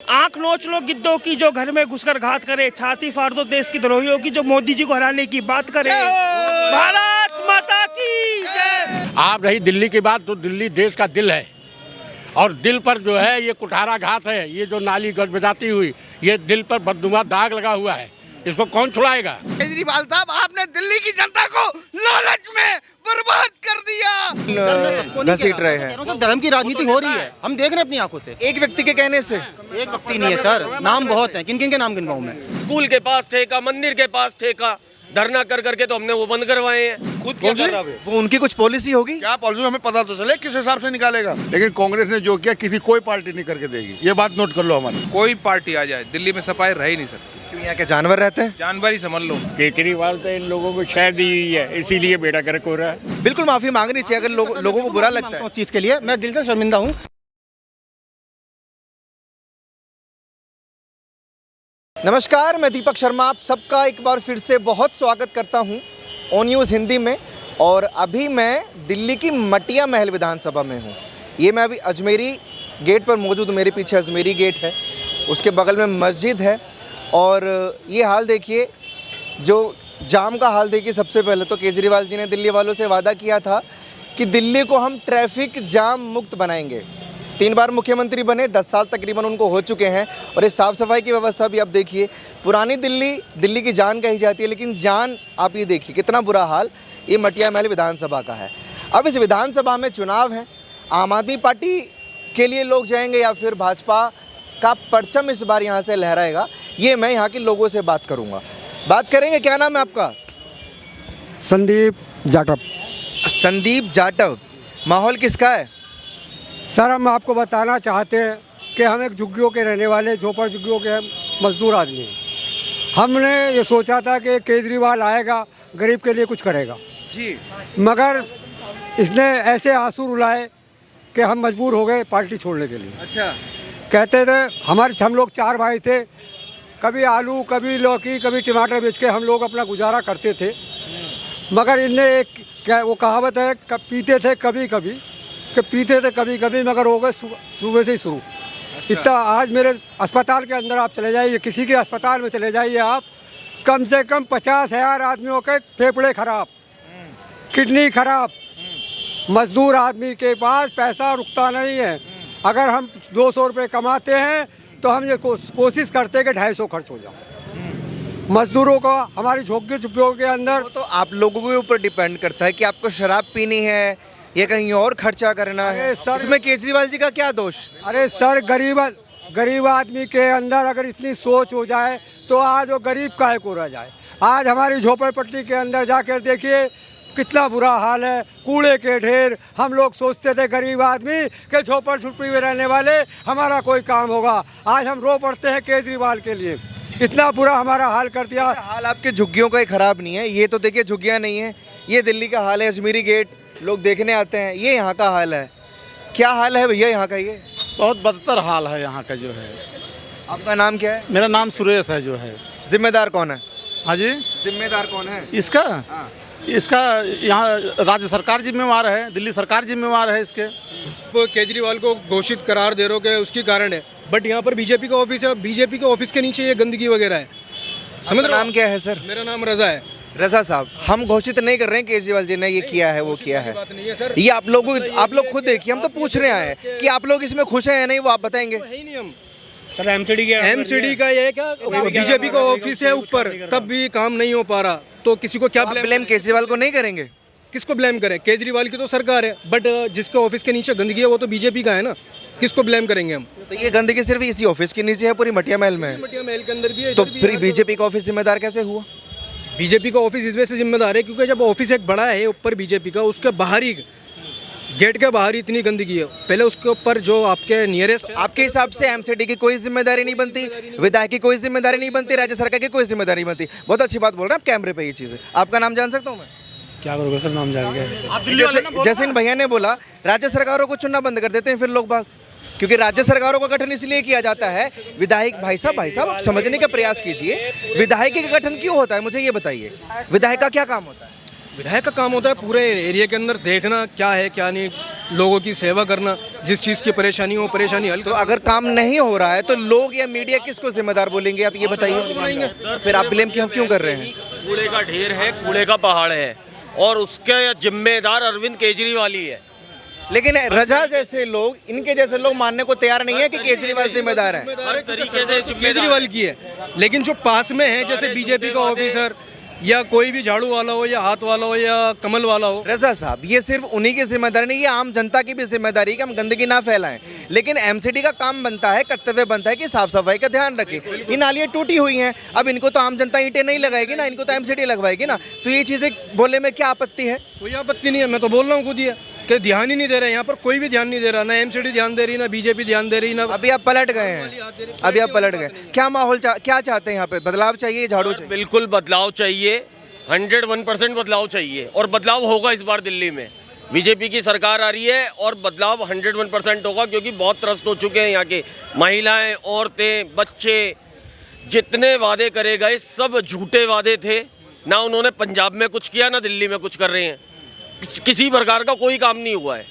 आंख नोच लो गिद्धों की जो घर में घुसकर घात करे, छाती फाड़ दो देश की द्रोहियों की जो मोदी जी को हराने की बात करे। भारत माता की जय। आप रही दिल्ली की बात, तो दिल्ली देश का दिल है और दिल पर जो है ये कुठाराघात है, ये जो नाली गजबजाती हुई, ये दिल पर बदनुमा दाग लगा हुआ है। इसको कौन छुड़ाएगा? केजरीवाल साहब, आपने दिल्ली की जनता को लालच में बर्बाद कर दिया। घसीट रहे हैं। धर्म की राजनीति हो रही है, हम देख रहे हैं अपनी आंखों से। एक व्यक्ति के कहने से एक व्यक्ति नहीं है सर, नाम बहुत हैं। किन किन के नाम गिनवाऊं मैं? स्कूल के पास ठेका, मंदिर के पास ठेका, धरना कर करके तो हमने वो बंद करवाए हैं। खुद क्या कर रहा है? वो उनकी कुछ पॉलिसी होगी। क्या पॉलिसी हमें पता तो चले किस हिसाब से निकालेगा। लेकिन कांग्रेस ने जो किया किसी कोई पार्टी नहीं करके देगी, ये बात नोट कर लो हमारी। कोई पार्टी आ जाए दिल्ली में सफाई रह ही नहीं सकती। क्यों, यहाँ के जानवर रहते हैं? जानवर ही समझ लो। केजरीवाल तो इन लोगों को शह दी हुई है, इसीलिए बेड़ा गर्क हो रहा है। बिल्कुल माफी मांगनी चाहिए अगर लोगों को बुरा लगता है। उस चीज के लिए मैं दिल से शर्मिंदा हूँ। नमस्कार, मैं दीपक शर्मा आप सबका एक बार फिर से बहुत स्वागत करता हूं ओ न्यूज़ हिंदी में। और अभी मैं दिल्ली की मटिया महल विधानसभा में हूं। ये मैं अभी अजमेरी गेट पर मौजूद हूं। मेरे पीछे अजमेरी गेट है, उसके बगल में मस्जिद है। और ये हाल देखिए, जो जाम का हाल देखिए। सबसे पहले तो केजरीवाल जी ने दिल्ली वालों से वादा किया था कि दिल्ली को हम ट्रैफिक जाम मुक्त बनाएंगे। 3 बार मुख्यमंत्री बने, 10 साल तकरीबन उनको हो चुके हैं। और ये साफ़ सफाई की व्यवस्था भी आप देखिए। पुरानी दिल्ली की जान कही जाती है, लेकिन जान आप ये देखिए कितना बुरा हाल ये मटिया महल विधानसभा का है। अब इस विधानसभा में चुनाव है, आम आदमी पार्टी के लिए लोग जाएंगे या फिर भाजपा का परचम इस बार यहाँ से लहराएगा, ये मैं यहाँ के लोगों से बात करूँगा। बात करेंगे। क्या नाम है आपका? संदीप जाटव। संदीप जाटव। माहौल किसका है? सर, हम आपको बताना चाहते हैं कि हम एक झुग्गियों के रहने वाले, झोपड़ झुग्गियों के मजदूर आदमी हैं। हमने ये सोचा था कि केजरीवाल आएगा, गरीब के लिए कुछ करेगा जी, मगर इसने ऐसे आंसू रुलाए कि हम मजबूर हो गए पार्टी छोड़ने के लिए। अच्छा। कहते थे हम लोग 4 भाई थे, कभी आलू, कभी लौकी, कभी टमाटर बेच के हम लोग अपना गुजारा करते थे। मगर इनने एक वो कहावत है, पीते थे कभी कभी, मगर हो गए सुबह से ही शुरू। इतना आज मेरे अस्पताल के अंदर आप चले जाइए, किसी के अस्पताल में चले जाइए आप, कम से कम 50,000 आदमियों के फेफड़े खराब, किडनी खराब। मजदूर आदमी के पास पैसा रुकता नहीं है। अगर हम 200 रुपये कमाते हैं तो हम ये कोशिश करते हैं कि 250 खर्च हो जाए। मजदूरों को हमारी झोंकी झुग्गियों के अंदर तो आप लोगों के ऊपर डिपेंड करता है कि आपको शराब पीनी है या कहीं और खर्चा करना है। इसमें केजरीवाल जी का क्या दोष? अरे सर, गरीब आदमी के अंदर अगर इतनी सोच हो जाए तो आज वो गरीब काहे को रह जाए। आज हमारी झोपड़पट्टी के अंदर जाकर देखिए कितना बुरा हाल है, कूड़े के ढेर। हम लोग सोचते थे गरीब आदमी के झोपड़ झुप्पी में रहने वाले हमारा कोई काम होगा। आज हम रो पड़ते हैं केजरीवाल के लिए। इतना बुरा हमारा हाल कर दिया। हाल आपके झुग्गियों का ही खराब नहीं है, ये तो देखिए झुग्गियाँ नहीं है, ये दिल्ली का हाल है। अजमेरी गेट लोग देखने आते हैं, ये यहाँ का हाल है। क्या हाल है भैया यहाँ का? ये बहुत बदतर हाल है यहाँ का जो है। आपका नाम क्या है? मेरा नाम सुरेश है जो है। जिम्मेदार कौन है? हाँ जी, जिम्मेदार कौन है इसका यहाँ राज्य सरकार जिम्मेवार है, दिल्ली सरकार जिम्मेवार है इसके। केजरीवाल को घोषित करार दे रहे हो उसकी कारण है, बट यहाँ पर बीजेपी का ऑफिस है, बीजेपी के ऑफिस के नीचे ये गंदगी वगैरह है। समझ रहे हो? नाम क्या है सर? मेरा नाम रजा है। रजा साहब, हम घोषित नहीं कर रहे हैं केजरीवाल जी ने ये किया है वो किया है। ये आप लोग खुद देखिए, हम तो पूछ रहे हैं कि आप लोग इसमें खुश हैं या नहीं, वो आप बताएंगे। सर, एमसीडी का ये क्या, बीजेपी का ऑफिस है ऊपर, तब भी काम नहीं हो पा रहा, तो किसी को क्या ब्लेम केजरीवाल को नहीं करेंगे? किसको ब्लेम करें? केजरीवाल की तो सरकार है, बट जिसके ऑफिस के नीचे गंदगी है वो तो बीजेपी का है ना, किसको ब्लेम करेंगे हम? तो ये गंदगी सिर्फ इसी ऑफिस के नीचे है, पूरी मटिया महल में है? मटिया महल के अंदर भी है। तो फिर बीजेपी का ऑफिस जिम्मेदार कैसे हुआ? बीजेपी का ऑफिस इस वजह से जिम्मेदार है क्योंकि जब ऑफिस एक बड़ा है ऊपर बीजेपी का, उसके बाहर ही गेट के बाहर ही इतनी गंदगी है। पहले उसके ऊपर जो आपके नियरेस्ट। आपके हिसाब से एमसीडी की कोई जिम्मेदारी नहीं बनती, विधायक की कोई जिम्मेदारी नहीं बनती, राज्य सरकार की कोई जिम्मेदारी नहीं बनती? बहुत अच्छी बात बोल रहे हैं आप कैमरे पे ये चीज़। आपका नाम जान सकता हूँ मैं? क्या करोगे सर, नाम जान के? जैसे इन भैया ने बोला राज्य सरकारों को चुनना बंद कर देते हैं फिर लोग बाग, क्योंकि राज्य सरकारों का गठन इसलिए किया जाता है। विधायक भाई साहब आप समझने का प्रयास कीजिए, विधायक का गठन क्यों होता है, मुझे ये बताइए। विधायक का क्या काम होता है? विधायक का काम होता है पूरे एरिया के अंदर देखना क्या है क्या नहीं, लोगों की सेवा करना। जिस चीज़ की परेशानी हो परेशानी हल तो अगर काम नहीं हो रहा है तो लोग या मीडिया किसको जिम्मेदार बोलेंगे, आप ये बताइए। फिर आप ब्लेम क्यों कर रहे हैं? कूड़े का ढेर है, कूड़े का पहाड़ है और उसके जिम्मेदार अरविंद केजरीवाल ही है। लेकिन रजा जैसे लोग, इनके जैसे लोग मानने को तैयार नहीं है कि केजरीवाल जिम्मेदार है। हर तरीके से केजरीवाल की है, लेकिन जो पास में है जैसे बीजेपी का ऑफिसर या कोई भी झाड़ू वाला हो या हाथ वाला हो या कमल वाला हो। रजा साहब, ये सिर्फ उन्हीं की जिम्मेदारी नहीं, ये आम जनता की भी जिम्मेदारी है कि हम गंदगी ना फैलाएं। लेकिन एमसीडी का काम बनता है, कर्तव्य बनता है कि साफ सफाई का ध्यान रखें। ये नालियाँ टूटी हुई हैं, अब इनको तो आम जनता ईंटें नहीं लगाएगी ना, इनको तो एमसीडी लगवाएगी ना। तो ये चीज़ें बोलने में क्या आपत्ति है? कोई आपत्ति नहीं है, मैं तो बोल रहा हूँ खुद ही कि ध्यान ही नहीं दे रहे, यहाँ पर कोई भी ध्यान नहीं दे रहा, ना एमसीडी ध्यान दे रही, ना बीजेपी ध्यान दे रही, ना। अभी आप पलट गए हैं, अभी आप पलट गए। क्या माहौल क्या चाहते हैं यहाँ पे? बदलाव चाहिए, झाड़ू चाहिए? बिल्कुल बदलाव चाहिए, 101% बदलाव चाहिए और बदलाव होगा इस बार दिल्ली में। बीजेपी की सरकार आ रही है और बदलाव 101% होगा, क्योंकि बहुत त्रस्त हो चुके हैं यहाँ के महिलाएं, औरतें, बच्चे। जितने वादे करे गए सब झूठे वादे थे, ना उन्होंने पंजाब में कुछ किया ना दिल्ली में कुछ कर रहे हैं। किसी प्रकार का कोई काम नहीं हुआ है।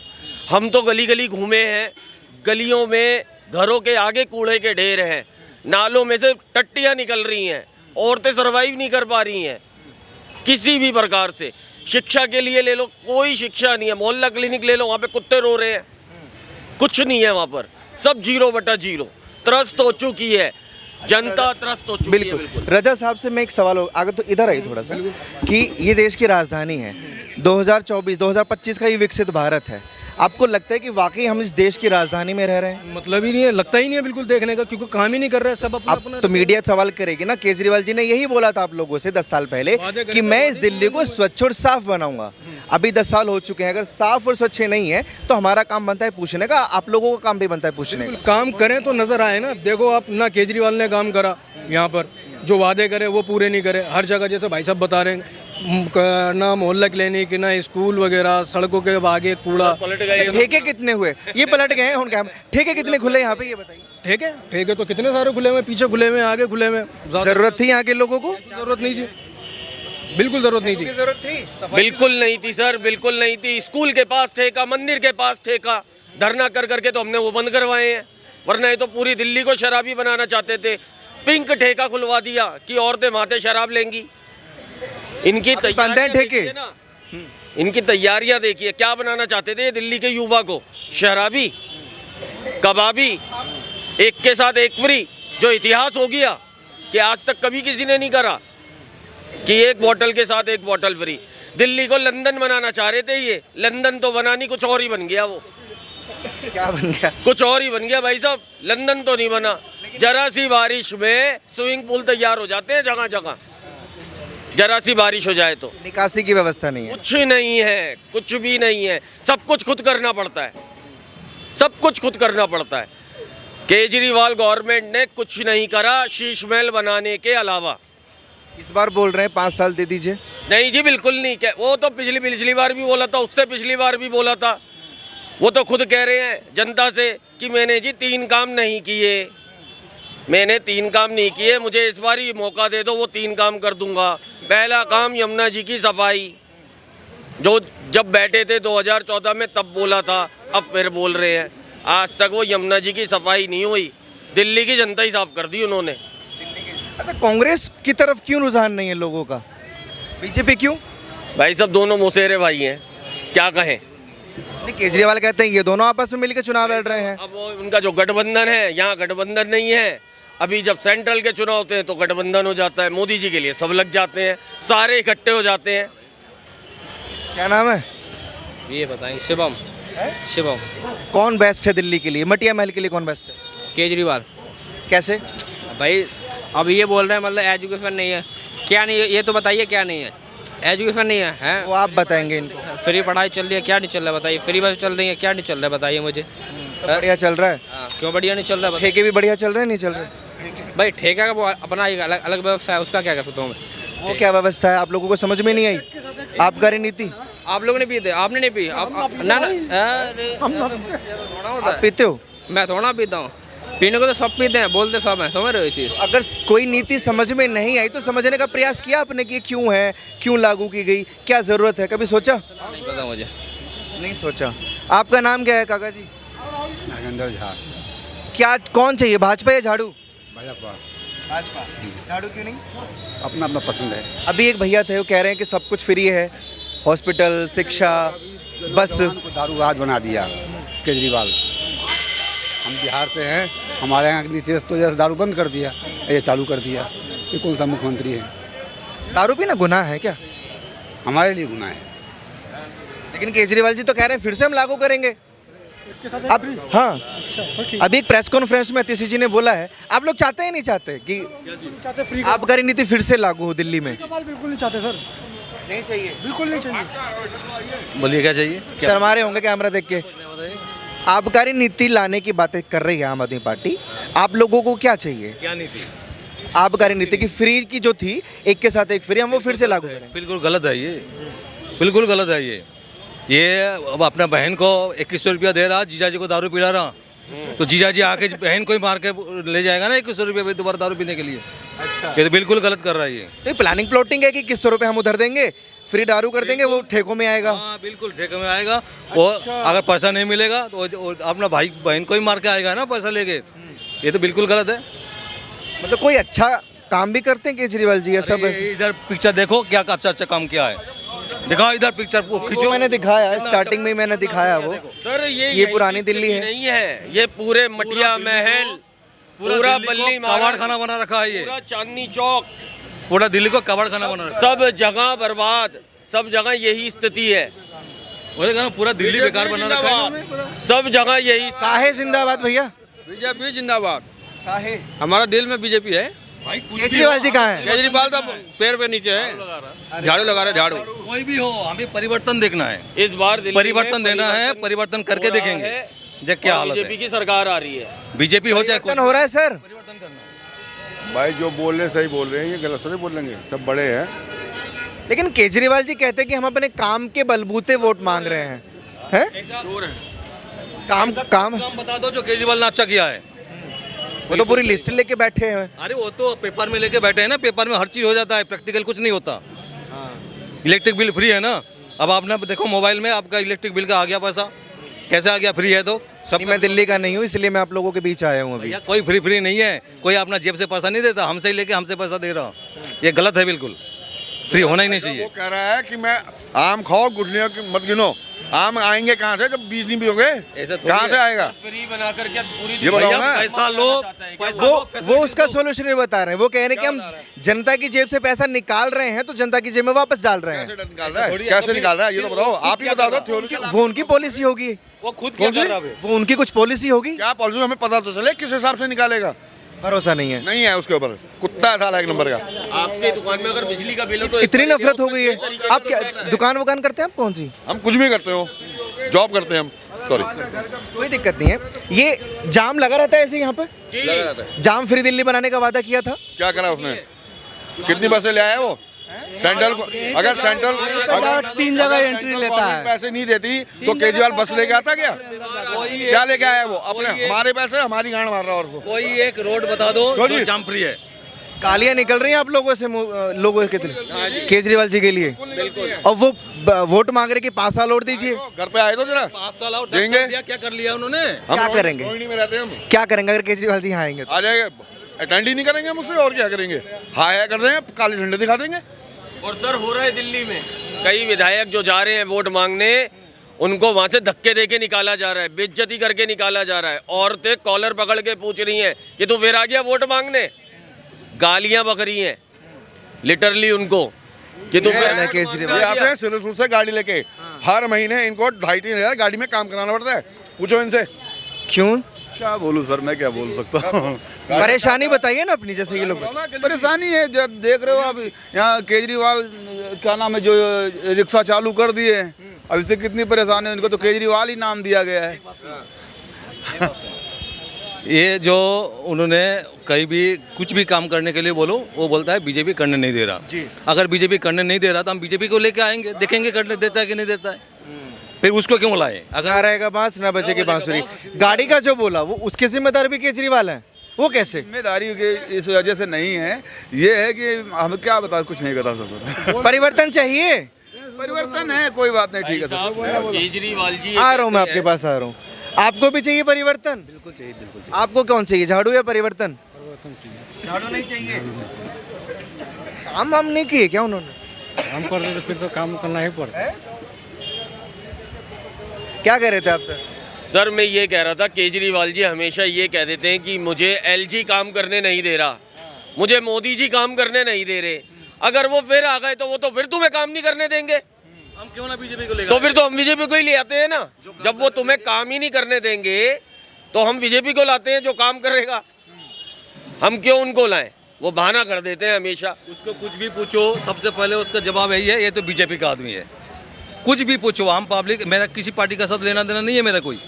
हम तो गली गली घूमे हैं, गलियों में घरों के आगे कूड़े के ढेर हैं, नालों में से टट्टियाँ निकल रही हैं, औरतें सर्वाइव नहीं कर पा रही हैं किसी भी प्रकार से। शिक्षा के लिए ले लो, कोई शिक्षा नहीं है। मोहल्ला क्लिनिक ले लो, वहाँ पे कुत्ते रो रहे हैं, कुछ नहीं है वहाँ पर, सब 0/0। त्रस्त हो चुकी है जनता, त्रस्त हो चुकी है। बिल्कुल। रजा साहब से मैं एक सवाल आगे तो इधर आई थोड़ा सा, कि ये देश की राजधानी है, 2024-2025 का ये विकसित भारत है। आपको लगता है कि वाकई हम इस देश की राजधानी में रह रहे हैं? मतलब ही नहीं है, लगता ही नहीं है बिल्कुल देखने का, क्योंकि काम ही नहीं कर रहे हैं सब अपना अपना। तो मीडिया सवाल करेगी ना, केजरीवाल जी ने यही बोला था आप लोगों से 10 साल पहले कि मैं इस दिल्ली को स्वच्छ और साफ बनाऊंगा। अभी 10 साल हो चुके हैं, अगर साफ और स्वच्छ नहीं है तो हमारा काम बनता है पूछने का, आप लोगों का काम भी बनता है पूछने का। काम करें तो नजर आए ना। देखो आप, ना केजरीवाल ने काम करा, यहाँ पर जो वादे करे वो पूरे नहीं करे। हर जगह जैसे भाई साहब बता रहे हैं, ना मोहल्ला क्लिनिक, ना स्कूल वगैरह, सड़कों के आगे कूड़ा। ठेके कितने हुए? ये पलट गए हैं उनके। ठेके कितने खुले यहाँ पे, ये बताइए। ठेके तो कितने सारे खुले हुए, पीछे खुले हुए, आगे खुले हुए। जरूरत थी यहाँ के लोगों को? जरूरत नहीं थी, बिल्कुल जरूरत नहीं थी। बिल्कुल नहीं थी सर, बिल्कुल नहीं थी। स्कूल के पास ठेका, मंदिर के पास ठेका, धरना कर करके तो हमने वो बंद करवाए हैं, वरना ये तो पूरी दिल्ली को शराबी बनाना चाहते थे। पिंक ठेका खुलवा दिया कि औरतें माते शराब लेंगी। इनकी इनकी तैयारियां देखिए, क्या बनाना चाहते थे दिल्ली के युवा को? शराबी, कबाबी, एक के साथ एक फ्री, जो इतिहास हो गया कि आज तक कभी किसी ने नहीं करा कि एक बोतल के साथ एक बोतल फ्री। दिल्ली को लंदन बनाना चाह रहे थे, ये लंदन तो बना नहीं, कुछ और ही बन गया। वो क्या बन गया? कुछ और ही बन गया भाई साहब, लंदन तो नहीं बना। जरा सी बारिश में स्विमिंग पूल तैयार हो जाते हैं जगह जगह, जरा सी बारिश हो जाए तो। निकासी की व्यवस्था नहीं है, कुछ नहीं है, कुछ भी नहीं है। सब कुछ खुद करना पड़ता है, सब कुछ खुद करना पड़ता है। केजरीवाल गवर्नमेंट ने कुछ नहीं करा शीश महल बनाने के अलावा। इस बार बोल रहे हैं 5 साल दे दीजिए। नहीं जी, बिल्कुल नहीं। वो तो पिछली बार भी बोला था, उससे पिछली बार भी बोला था। वो तो खुद कह रहे हैं जनता से कि मैंने जी 3 काम नहीं किए, मैंने 3 काम नहीं किए, मुझे इस बार ही मौका दे दो, वो 3 काम कर दूंगा। पहला काम यमुना जी की सफाई, जो जब बैठे थे 2014 में तब बोला था, अब फिर बोल रहे हैं। आज तक वो यमुना जी की सफाई नहीं हुई, दिल्ली की जनता ही साफ कर दी उन्होंने। अच्छा, कांग्रेस की तरफ क्यों रुझान नहीं है लोगों का? बीजेपी क्यों? भाई सब दोनों मुसेरे भाई हैं, क्या कहें। नहीं, केजरीवाल कहते हैं ये दोनों आपस में मिलकर चुनाव लड़ रहे हैं। अब वो उनका जो गठबंधन है, यहाँ गठबंधन नहीं है। अभी जब सेंट्रल के चुनाव होते हैं तो गठबंधन हो जाता है, मोदी जी के लिए सब लग जाते हैं, सारे इकट्ठे हो जाते हैं। क्या नाम है? ये बताएंगे। शिवम। शिवम। कौन बेस्ट है दिल्ली के लिए, मटिया महल के लिए कौन बेस्ट है? केजरीवाल। कैसे भाई अब ये बोल रहे हैं मतलब एजुकेशन नहीं है, क्या नहीं है ये तो बताइए, क्या नहीं है? एजुकेशन नहीं है, हैं? वो आप बताएंगे इनको। फ्री पढ़ाई चल रही है, क्या नहीं चल रहा है बताइए? फ्री बस चल रही है, क्या नहीं चल रहा है बताइए मुझे? बढ़िया चल रहा है। क्यों बढ़िया नहीं चल रहा है? ठेके भी बढ़िया चल रहे हैं, नहीं चल रहे? भाई ठेका का वो अपना अलग अलग व्यवस्था है, उसका क्या कर सकता हूँ मैं? वो क्या व्यवस्था है आप लोगों को समझ में नहीं आई? आबकारी नीति आप लोगों ने पी थे, आपने नहीं पी? ना आप पीते हो? मैं थोड़ा पीता हूँ, पीने को तो सब पीते हैं, बोलते सब हैं, समझ रहे हो ये चीज़? अगर कोई नीति समझ में नहीं आई तो समझने का प्रयास किया आपने कि क्यों है, क्यों लागू की गई, क्या ज़रूरत है, कभी सोचा? नहीं पता मुझे। नहीं सोचा। आपका नाम क्या है काका जी? नागेंद्र झा। क्या कौन चाहिए, भाजपा या झाड़ू? भाजपा। भाजपा। झाड़ू क्यों नहीं? अपना अपना पसंद है। अभी एक भैया थे, वो कह रहे हैं कि सब कुछ फ्री है, हॉस्पिटल, शिक्षा, बस। को दारूबाज बना दिया केजरीवाल। हम बिहार से हैं, हमारे यहाँ नीतीश तो जैसे दारू बंद कर दिया, ये चालू कर दिया। ये कौन सा मुख्यमंत्री है? दारू पीना गुनाह है क्या? हमारे लिए गुनाह है। लेकिन केजरीवाल जी तो कह रहे हैं फिर से हम लागू करेंगे। अब हाँ, अभी एक प्रेस कॉन्फ्रेंस में अतिशी जी ने बोला है, आप लोग चाहते हैं नहीं चाहते कि आबकारी नीति फिर से लागू हो दिल्ली में? बिल्कुल नहीं चाहते सर, नहीं चाहिए, बिल्कुल नहीं चाहिए। बोलिए क्या चाहिए? शर्मा रहे होंगे कैमरा देख के। आबकारी नीति लाने की बातें कर रही है आम आदमी पार्टी, आप लोगों को क्या चाहिए? क्या नीति? आबकारी नीति की फ्री की जो थी, एक के साथ एक फ्री, हम वो फिर से लागू करें। बिल्कुल गलत है ये, बिल्कुल गलत है ये अब अपना बहन को 2100 रुपया दे रहा, जीजा जी को दारू पिला रहा, तो जीजा जी आके बहन को ही मार के ले जाएगा ना 2100 रुपये दोबारा दारू पीने के लिए। अच्छा, ये तो बिल्कुल गलत कर रहा है ये। तो प्लानिंग प्लॉटिंग है कि किस रुपए हम उधर देंगे, फ्री दारू कर देंगे, वो ठेकों में आएगा। हाँ बिल्कुल ठेके में आएगा। और अगर पैसा नहीं मिलेगा तो अपना भाई बहन को ही मार के आएगा ना पैसा लेके। ये तो बिल्कुल गलत है। मतलब कोई अच्छा काम भी करते हैं केजरीवाल जी? सब इधर पिक्चर देखो क्या अच्छा अच्छा काम किया है, दिखाओ इधर पिक्चर को खींचो। मैंने दिखाया, स्टार्टिंग में मैंने दिखाया वो। सर ये पुरानी दिल्ली है नहीं है, ये पूरे मटिया महल, पूरा बल्ली कबाड़ खाना बना रखा है, ये पूरा चांदनी चौक, पूरा दिल्ली को कबाड़ खाना बना रखा है। सब जगह बर्बाद, सब जगह यही स्थिति है। पूरा दिल्ली बेकार बना रखा है, सब जगह यही। काहे जिंदाबाद भैया? बीजेपी जिंदाबाद। काहे? हमारा दिल में बीजेपी है। केजरीवाल जी कहाँ है? केजरीवाल तो पैर पे नीचे है, झाड़ू लगा रहे, झाड़ू। कोई भी हो, हमें परिवर्तन देखना है, इस बार परिवर्तन देना है, परिवर्तन करके देखेंगे देख क्या हालत है। बीजेपी की सरकार आ रही है, बीजेपी हो चाहे परिवर्तन हो रहा है सर। भाई जो बोल रहे हैं सही बोल रहे हैं, ये गलत थोड़ी बोलेंगे, सब बड़े हैं। लेकिन केजरीवाल जी कहते हैं कि हम अपने काम के बलबूते वोट मांग रहे हैं, काम काम बता दो जो केजरीवाल ने अच्छा किया है। वो तो पूरी लिस्ट लेके बैठे हैं। अरे वो तो पेपर में लेके बैठे हैं ना, पेपर में हर चीज हो जाता है, प्रैक्टिकल कुछ नहीं होता। इलेक्ट्रिक बिल फ्री है ना, अब आपने देखो मोबाइल में आपका इलेक्ट्रिक बिल का आ गया पैसा, कैसे आ गया? फ्री है तो सब। मैं दिल्ली का नहीं हूँ, इसलिए मैं आप लोगों के बीच आया हूँ अभी। कोई फ्री नहीं है, कोई अपना जेब से पैसा नहीं देता, हमसे ही लेके हमसे पैसा दे रहा, ये गलत है बिल्कुल। फ्री होना ही नहीं चाहिए। वो कह रहा है कि मैं आम खाओ गुठलियों की मत गिनो। आम आएंगे कहाँ से जब बीज नहीं भी होंगे? कहाँ से आएगा? फ्री बनाकर क्या पूरी ये बताओ ना। पैसा लो, वो उसका सोल्यूशन नहीं बता रहे हैं। वो कह रहे हैं कि हम जनता की जेब से पैसा निकाल रहे हैं तो जनता की जेब में वापस डाल रहे हैं। कैसे निकाल रहा है ये तो बताओ, आप ही बता दो। वो उनकी पॉलिसी होगी, वो खुद क्या कर रहा है? वो उनकी कुछ पॉलिसी होगी। क्या पॉलिसी हमें पता तो चले किस हिसाब से निकालेगा। भरोसा नहीं है, नहीं है उसके ऊपर, कुत्ता है साला एक नंबर का। आपके दुकान में अगर बिजली का बिल हो तो इतनी नफरत हो गई है। आप क्या दुकान वुकान करते हैं? आप कौन सी? हम कुछ भी करते हो, जॉब करते हैं हम। सॉरी, कोई दिक्कत नहीं है। ये जाम लगा रहता है ऐसे यहाँ पे? लगा रहता है। जाम फ्री दिल्ली बनाने का वादा किया था, क्या करा उसने? कितनी बसें ले आया वो? सेंट्रल को अगर सेंट्रल 3 जगह एंट्री लेता है, पैसे नहीं देती तो केजरीवाल बस लेके आता क्या लेके आया वो? अपने हमारे पैसे हमारी गांड मार रहा है। और कोई एक रोड बता दो जो जाम फ्री है। गालियां निकल रही हैं आप लोगों से, लोगों के केजरीवाल जी के लिए। और वो वोट मांग रहे कि 5 साल और दीजिए। घर पे आए तो जरा 5 साल और देंगे। क्या कर लिया उन्होंने? क्या करेंगे? रोहिणी में रहते हैं हम। क्या करेंगे अगर केजरीवाल जी यहाँ आएंगे? आ जाएंगे, अटेंड ही नहीं करेंगे मुझसे, और क्या करेंगे? हाय हाय कर देंगे, काले झंडे दिखा देंगे। और सर हो रहा है दिल्ली में, कई विधायक जो जा रहे हैं वोट मांगने, उनको वहां से धक्के देके निकाला जा रहा है, बेइज्जती करके निकाला जा रहा है। औरतें कॉलर पकड़ के पूछ रही हैं कि तू फिर आ गया वोट मांगने, गालियां बक रही हैं लिटरली उनको कि तू केजरीवाल आते हैं सिरसुर से गाड़ी लेके, हर महीने इनको 2.5-3 हज़ार गाड़ी में काम कराना पड़ता है। पूछो इनसे। क्यों? क्या बोलूं सर, मैं क्या बोल सकता हूँ। परेशानी बताइए ना अपनी, जैसे ये लोग। परेशानी है, जब देख रहे हो आप यहाँ केजरीवाल क्या नाम है जो रिक्शा चालू कर दिए, अब इससे कितनी परेशानी है। उनको तो केजरीवाल ही नाम दिया गया है। ये जो उन्होंने कहीं भी कुछ भी काम करने के लिए बोलो, वो बोलता है बीजेपी करने नहीं दे रहा जी। अगर बीजेपी करने नहीं दे रहा तो हम बीजेपी को लेके आएंगे, देखेंगे करने देता है कि नहीं देता है, फिर उसको क्यों लाए? अगर रहेगा बांस ना बजेगी बांसुरी। गाड़ी का जो बोला वो उसके जिम्मेदार भी केजरीवाल है, वो कैसे? जिम्मेदारी के इस वजह से नहीं है, ये है कि हम क्या बता, कुछ नहीं बता सकते। परिवर्तन चाहिए, परिवर्तन है, कोई बात नहीं, ठीक है सर। केजरीवाल जी आ रहा हूँ मैं आपके पास आ रहा हूँ। आपको भी चाहिए परिवर्तन? बिल्कुल चाहिए, बिल्कुल चाहिए। आपको कौन चाहिए, झाड़ू या परिवर्तन? झाड़ू नहीं चाहिए। काम हम नहीं किए क्या उन्होंने? काम कर रहे तो फिर तो काम करना ही पड़ता है। क्या कह रहे थे आप सर? सर मैं ये कह रहा था, केजरीवाल जी हमेशा ये कह देते हैं कि मुझे एलजी काम करने नहीं दे रहा, मुझे मोदी जी काम करने नहीं दे रहे। अगर वो फिर आ गए तो वो तो फिर तुम्हें काम नहीं करने देंगे। हम क्यों ना बीजेपी को लेकर तो फिर तो हम बीजेपी को ही ले आते हैं ना। जब वो तुम्हें काम ही नहीं करने देंगे तो हम बीजेपी को लाते हैं जो काम करेगा। हम क्यों उनको लाएं? वो बहाना कर देते हैं हमेशा। उसको कुछ भी पूछो, सबसे पहले उसका जवाब यही है, ये तो बीजेपी का आदमी है। कुछ भी पूछो, आम पब्लिक, मेरा किसी पार्टी का साथ लेना देना नहीं है मेरा कोई।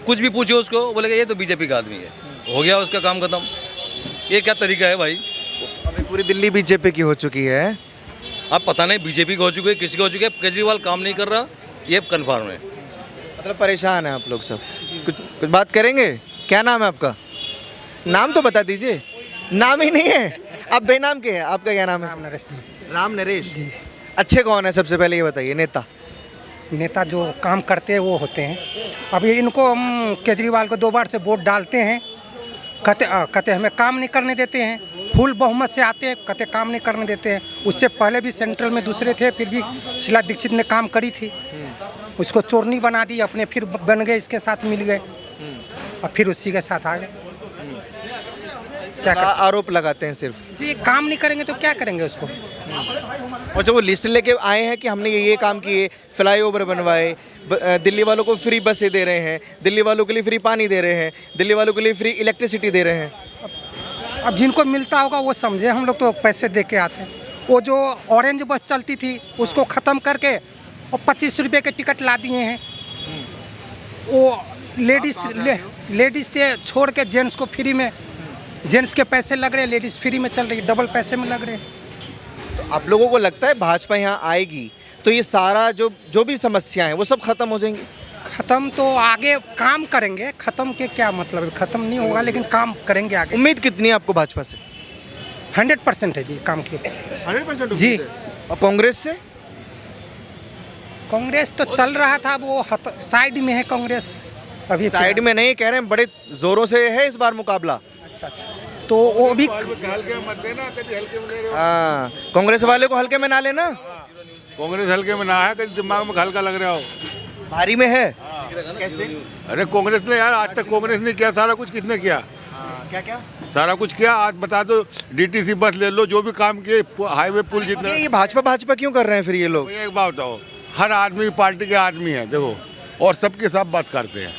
कुछ भी पूछो उसको, बोलेगा ये तो बीजेपी का आदमी है, हो गया उसका काम खत्म। ये क्या तरीका है भाई? अभी पूरी दिल्ली बीजेपी की हो चुकी है। अब पता नहीं बीजेपी का हो चुकी है, किसी का हो चुकी है। केजरीवाल काम नहीं कर रहा, ये कन्फर्म है। मतलब परेशान है आप लोग सब। कुछ बात करेंगे? क्या नाम है आपका? नाम तो बता दीजिए। नाम ही नहीं है, आप बेनाम के हैं। आपका क्या नाम है? राम नरेश जी। अच्छे कौन है सबसे पहले ये बताइए? नेता जो काम करते हैं वो होते हैं। अभी इनको हम केजरीवाल को 2 बार से वोट डालते हैं, कहते हमें काम नहीं करने देते हैं। फुल बहुमत से आते हैं, कहते काम नहीं करने देते हैं। उससे पहले भी सेंट्रल में दूसरे थे, फिर भी शीला दीक्षित ने काम करी थी, उसको चोरनी बना दी, अपने फिर बन गए, इसके साथ मिल गए और फिर उसी के साथ आ गए। क्या आरोप लगाते हैं सिर्फ? जी काम नहीं करेंगे तो क्या करेंगे उसको। और जब वो लिस्ट लेके आए हैं कि हमने ये काम किए, फ्लाईओवर बनवाए, दिल्ली वालों को फ्री बसें दे रहे हैं, दिल्ली वालों के लिए फ्री पानी दे रहे हैं, दिल्ली वालों के लिए फ्री इलेक्ट्रिसिटी दे रहे हैं। अब जिनको मिलता होगा वो समझे, हम लोग तो पैसे दे के आते हैं। वो जो ऑरेंज बस चलती थी उसको ख़त्म करके और 25 रुपये के टिकट ला दिए हैं। वो लेडीज़ से छोड़ के जेंट्स को फ्री में, जेंट्स के पैसे लग रहे, लेडीज़ फ्री में चल रही, डबल पैसे में लग रहे। तो आप लोगों को लगता है भाजपा यहाँ आएगी तो ये सारा जो भी समस्याएं हैं वो सब खत्म हो जाएंगी? ख़त्म तो आगे काम करेंगे, ख़त्म के क्या मतलब है, ख़त्म नहीं होगा लेकिन काम करेंगे आगे। उम्मीद कितनी है आपको भाजपा से? 100% है जी काम की। 100% जी। और कांग्रेस से? कांग्रेस तो चल रहा था, वो साइड में है कांग्रेस अभी। साइड में नहीं कह रहे हैं, बड़े जोरों से है इस बार मुकाबला। अच्छा, तो वो भी हाँ, कांग्रेस वाले को हल्के में ना लेना। कांग्रेस हल्के में ना है, कहीं दिमाग में हल्का लग रहा हो, भारी में है। कैसे? अरे कांग्रेस ने यार, आज तक कांग्रेस ने किया सारा कुछ, किसने किया? क्या क्या सारा कुछ किया। आज बता दो, डीटीसी बस ले लो, जो भी काम किए, हाईवे पुल जितना। ये भाजपा क्यों कर रहे हैं फिर ये लोग? एक बात बताओ, हर आदमी पार्टी के आदमी है देखो, और सबके सब बात करते हैं,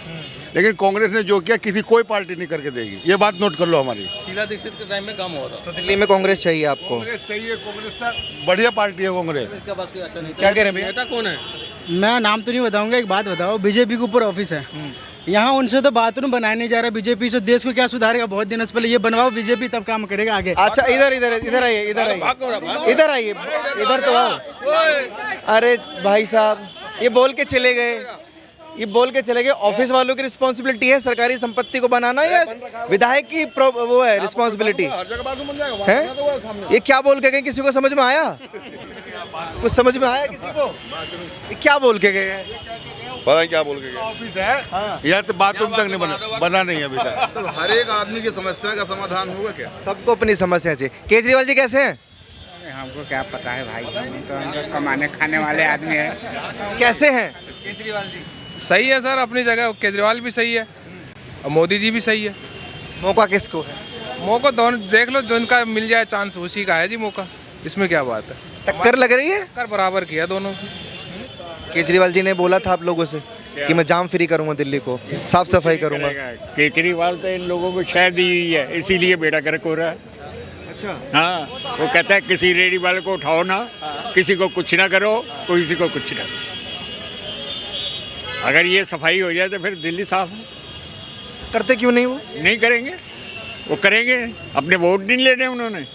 लेकिन कांग्रेस ने जो किया किसी कोई पार्टी नहीं करके देगी। ये बात नोट कर लो हमारी। शीला दीक्षित के टाइम में काम हुआ था। तो दिल्ली में कांग्रेस चाहिए आपको? कांग्रेस चाहिए, कांग्रेस का बढ़िया पार्टी है कांग्रेस। इसका बस कोई आशा नहीं। क्या कह रहे हैं भैया? नेता कौन है? मैं नाम तो नहीं बताऊंगा, एक बात बताओ, बीजेपी के ऊपर ऑफिस है, यहाँ उनसे तो बाथरूम बनाया नहीं जा रहा। बीजेपी से देश को क्या सुधारेगा? बहुत दिनों से पहले ये बनवाओ बीजेपी, तब काम करेगा आगे। अच्छा इधर आइए, इधर आइए, इधर तो आओ। अरे भाई साहब, ये बोल के चले गए, ऑफिस वालों की रिस्पॉन्सिबिलिटी है सरकारी संपत्ति को बनाना, या विधायक की वो है रिस्पॉन्सिबिलिटी है? ये क्या बोल के गए? किसी को समझ में आया? कुछ समझ में आया किसी को? ये क्या बोल के गए? पता नहीं क्या बोल के गए। ऑफिस है या तो बाथरूम तक नहीं बना नहीं है अभी तक। तो हर एक आदमी की समस्या का समाधान होगा क्या? सबको अपनी समस्या चाहिए। केजरीवाल जी कैसे हैं? हमको क्या पता है भाई, हम तो कमाने खाने वाले आदमी हैं। कैसे हैं केजरीवाल जी? सही है सर, अपनी जगह केजरीवाल भी सही है और मोदी जी भी सही है। मौका किसको है? मौका दोनों देख लो, जो इनका मिल जाए चांस उसी का है जी मौका, इसमें क्या बात है। टक्कर लग रही है? टक्कर बराबर किया दोनों की। केजरीवाल जी ने बोला था आप लोगों से कि मैं जाम फ्री करूंगा, दिल्ली को साफ सफाई करूंगा। केजरीवाल तो इन लोगों को शह दी हुई है, इसीलिए बेड़ा गर्क हो रहा है। अच्छा। हाँ, वो कहता है किसी रेडी वाले को उठाओ ना, किसी को कुछ ना करो, किसी को कुछ ना। अगर ये सफाई हो जाए तो फिर दिल्ली साफ है। करते क्यों नहीं? वो नहीं करेंगे, वो करेंगे, अपने वोट नहीं लेने उन्होंने।